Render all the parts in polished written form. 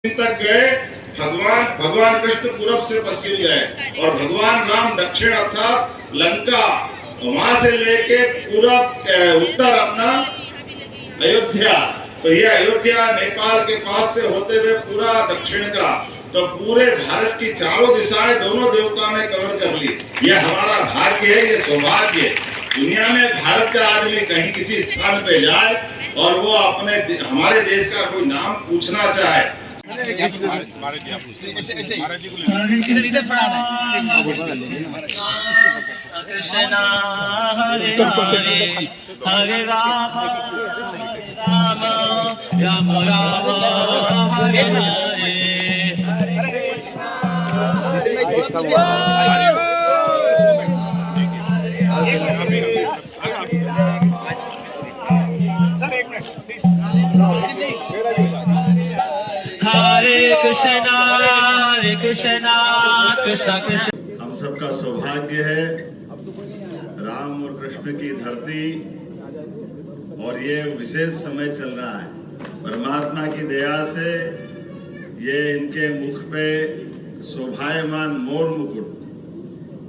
तक गए। भगवान कृष्ण पूरब से पश्चिम गए और भगवान राम दक्षिण अर्थात लंका, वहां से लेके पूरब उत्तर अपना अयोध्या। तो ये अयोध्या नेपाल के पास से होते हुए पूरा दक्षिण का, तो पूरे भारत की चारों दिशाएं दोनों देवताओं ने कवर कर ली। ये हमारा भाग्य है, ये सौभाग्य है। दुनिया में भारत का आदमी कहीं किसी स्थान पे जाए और वो अपने हमारे देश का कोई नाम पूछना चाहे, कृष्ण हरे हरे हरे राम राम राम हरे हरे। हरे कृष्णा कृष्णा कृष्ण। हम सबका सौभाग्य है राम और कृष्ण की धरती, और ये विशेष समय चल रहा है। परमात्मा की दया से ये इनके मुख पे शोभायमान मोर मुकुट,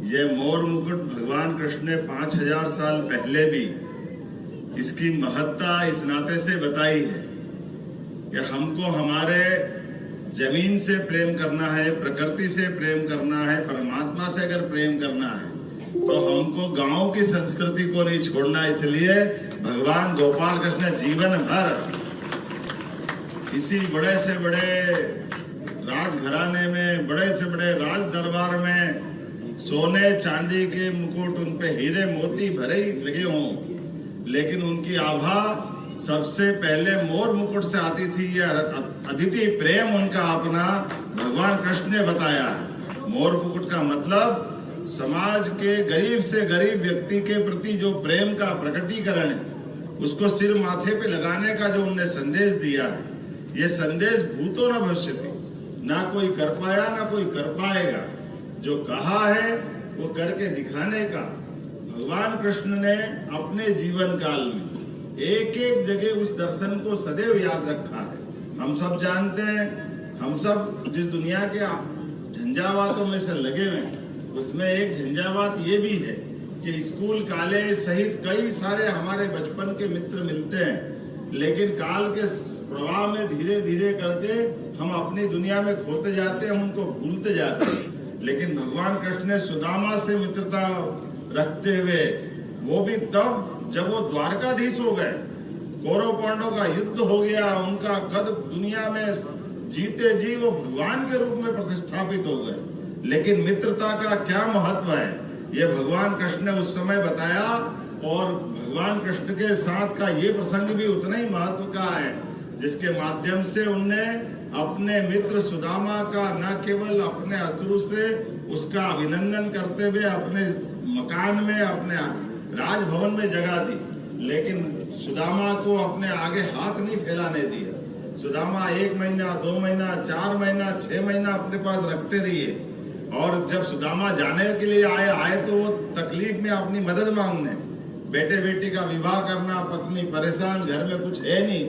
ये मोर मुकुट भगवान कृष्ण ने 5000 साल पहले भी इसकी महत्ता इस नाते से बताई है कि हमको हमारे जमीन से प्रेम करना है, प्रकृति से प्रेम करना है, परमात्मा से अगर प्रेम करना है तो हमको गांव की संस्कृति को नहीं छोड़ना। इसलिए भगवान गोपाल कृष्ण जीवन भर इसी बड़े से बड़े राजघराने में, बड़े से बड़े राज दरबार में सोने चांदी के मुकुट, उन पे हीरे मोती भरे ही लगे हों, लेकिन उनकी आभा सबसे पहले मोर मुकुट से आती थी। यह अतिथि प्रेम उनका अपना भगवान कृष्ण ने बताया। मोर मुकुट का मतलब समाज के गरीब से गरीब व्यक्ति के प्रति जो प्रेम का प्रकटीकरण है, उसको सिर माथे पे लगाने का जो उनने संदेश दिया है, ये संदेश भूतो न भविष्यति, ना कोई कर पाया ना कोई कर पाएगा। जो कहा है वो करके दिखाने का भगवान कृष्ण ने अपने जीवन काल में एक एक जगह उस दर्शन को सदैव याद रखा है। हम सब जानते हैं, हम सब जिस दुनिया के झंझावातों में से लगे हुए हैं, उसमें एक झंझावात ये भी है कि स्कूल कॉलेज सहित कई सारे हमारे बचपन के मित्र मिलते हैं, लेकिन काल के प्रवाह में धीरे धीरे करके हम अपनी दुनिया में खोते जाते हैं, उनको भूलते जाते हैं। लेकिन भगवान कृष्ण ने सुदामा से मित्रता रखते हुए, वो भी तब जब वो द्वारकाधीश हो गए, कौरव पांडवों का युद्ध हो गया, उनका कद दुनिया में जीते जी वो भगवान के रूप में प्रतिष्ठापित हो गए। लेकिन मित्रता का क्या महत्व है, ये भगवान कृष्ण ने उस समय बताया, और भगवान कृष्ण के साथ का ये प्रसंग भी उतना ही महत्व का है, जिसके माध्यम से उनने अपने मित्र सुदामा का न केवल अपने अश्रु से उसका अभिनंदन करते हुए अपने मकान में, अपने राजभवन में जगह दी, लेकिन सुदामा को अपने आगे हाथ नहीं फैलाने दिया। सुदामा 1 महीना, 2 महीना, 4 महीना, 6 महीना अपने पास रखते रहिए, और जब सुदामा जाने के लिए आए तो वो तकलीफ में अपनी मदद मांगने, बेटे बेटी का विवाह करना, पत्नी परेशान, घर में कुछ है नहीं,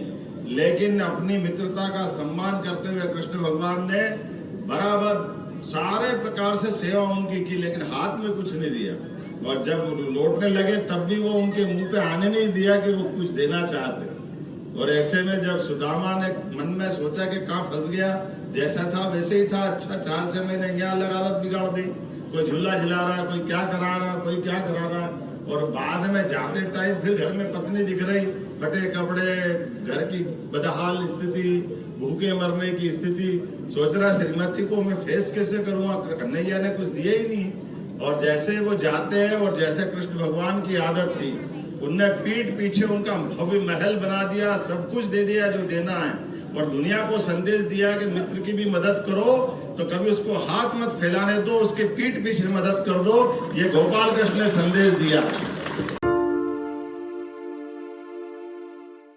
लेकिन अपनी मित्रता का सम्मान करते हुए कृष्ण भगवान ने बराबर सारे प्रकार से सेवा उनकी की, लेकिन हाथ में कुछ नहीं दिया। और जब लौटने लगे तब भी वो उनके मुंह पे आने नहीं दिया कि वो कुछ देना चाहते। और ऐसे में जब सुदामा ने मन में सोचा कि कहाँ फंस गया, जैसा था वैसे ही था, अच्छा 4-6 महीने यहाँ अलग आदत बिगाड़ दी, कोई झूला झुला रहा, कोई क्या करा रहा, कोई क्या करा रहा, और बाद में जाते टाइम फिर घर में पत्नी दिख रही, फटे कपड़े, घर की बदहाल स्थिति, भूखे मरने की स्थिति। सोच रहा श्रीमती को मैं फेस कैसे करूंगा, कन्हैया ने कुछ दिया ही नहीं। और जैसे वो जाते हैं, और जैसे कृष्ण भगवान की आदत थी, उनने पीठ पीछे उनका भव्य महल बना दिया, सब कुछ दे दिया जो देना है, और दुनिया को संदेश दिया कि मित्र की भी मदद करो तो कभी उसको हाथ मत फैलाने दो, उसके पीठ पीछे मदद कर दो। ये गोपाल कृष्ण ने संदेश दिया।